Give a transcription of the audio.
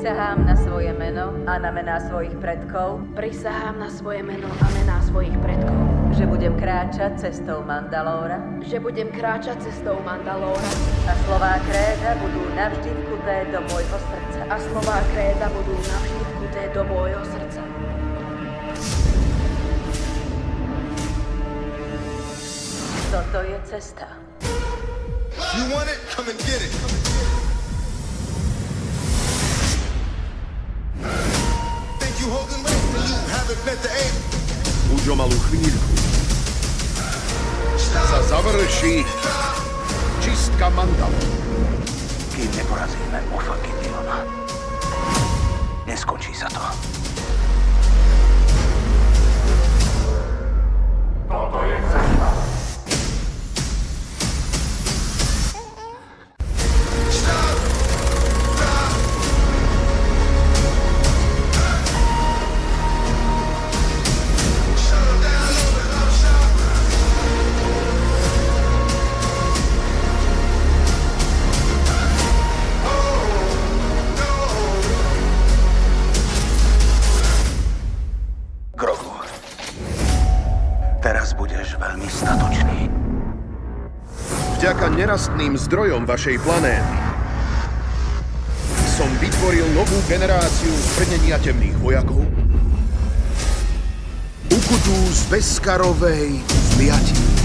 Prisahám na svoje meno a na mená svojich predkov. Prisahám na svoje meno a mená svojich predkov. Že budem kráčať cestou Mandalóra. Že budem kráčať cestou Mandalóra. A slová kréda budú navždy vkuté do môjho srdca. A slová kréda budú navždy vkuté do môjho srdca. Toto je cesta. You want it? Come and get it. Think you holding weight and you haven't met the aim. Už o malú chvíľku sa završí čistka Mandalóra. Kým neporazíme Moffa Gideona, neskončí sa to. Toto je cesta. Teraz budeš veľmi statočný. Vďaka nerastným zdrojom vašej planéty som vytvoril novú generáciu zbrnenia temných vojakov, ukutú z bezkarovej zliatiny.